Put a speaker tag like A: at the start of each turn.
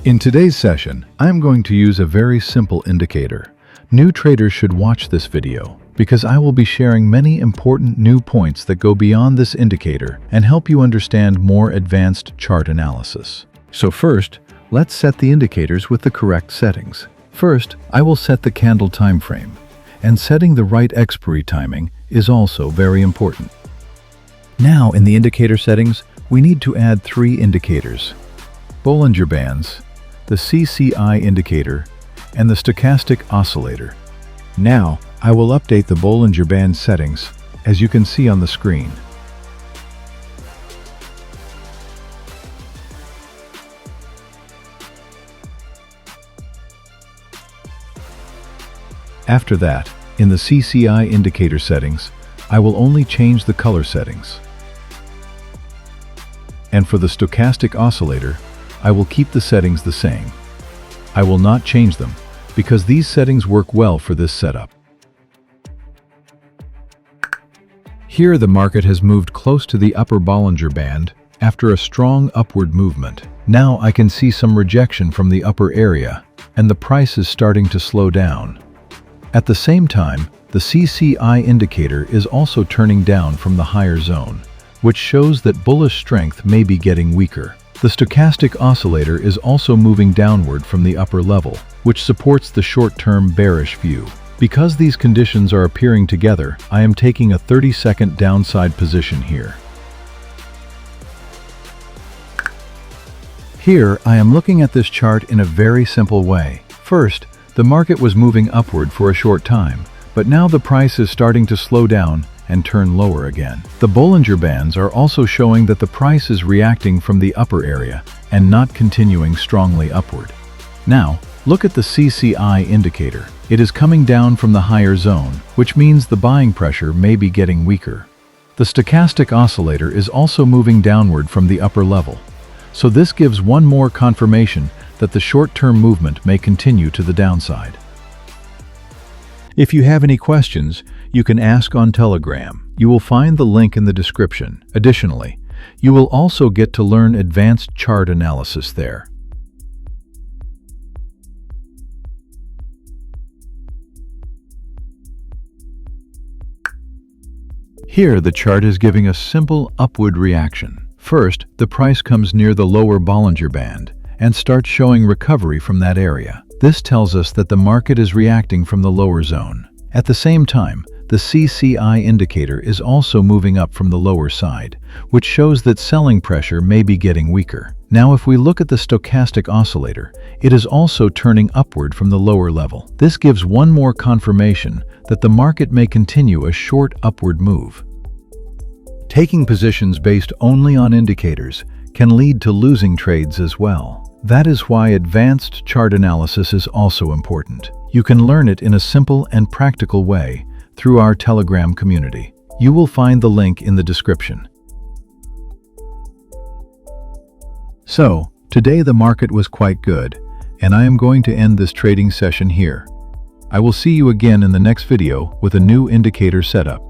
A: In today's session, I'm going to use a very simple indicator. New traders should watch this video because I will be sharing many important new points that go beyond this indicator and help you understand more advanced chart analysis. So first, let's set the indicators with the correct settings. First, I will set the candle time frame, and setting the right expiry timing is also very important. Now, in the indicator settings, we need to add 3 indicators: Bollinger Bands, the CCI indicator, and the Stochastic Oscillator. Now, I will update the Bollinger Band settings, as you can see on the screen. After that, in the CCI indicator settings, I will only change the color settings. And for the Stochastic Oscillator, I will keep the settings the same. I will not change them, because these settings work well for this setup. Here the market has moved close to the upper Bollinger Band after a strong upward movement. Now I can see some rejection from the upper area, and the price is starting to slow down. At the same time, the CCI indicator is also turning down from the higher zone, which shows that bullish strength may be getting weaker. The Stochastic Oscillator is also moving downward from the upper level, which supports the short-term bearish view. Because these conditions are appearing together, I am taking a 30-second downside position here. Here, I am looking at this chart in a very simple way. First, the market was moving upward for a short time, but now the price is starting to slow down and turn lower again. The Bollinger Bands are also showing that the price is reacting from the upper area and not continuing strongly upward. Now, look at the CCI indicator. It is coming down from the higher zone, which means the buying pressure may be getting weaker. The Stochastic Oscillator is also moving downward from the upper level, so this gives one more confirmation that the short-term movement may continue to the downside. If you have any questions, you can ask on Telegram. You will find the link in the description. Additionally, you will also get to learn advanced chart analysis there. Here, the chart is giving a simple upward reaction. First, the price comes near the lower Bollinger Band and starts showing recovery from that area. This tells us that the market is reacting from the lower zone. At the same time, the CCI indicator is also moving up from the lower side, which shows that selling pressure may be getting weaker. Now, if we look at the Stochastic Oscillator, it is also turning upward from the lower level. This gives one more confirmation that the market may continue a short upward move. Taking positions based only on indicators can lead to losing trades as well. That is why advanced chart analysis is also important. You can learn it in a simple and practical way through our Telegram community. You will find the link in the description. So, today the market was quite good, and I am going to end this trading session here. I will see you again in the next video with a new indicator setup.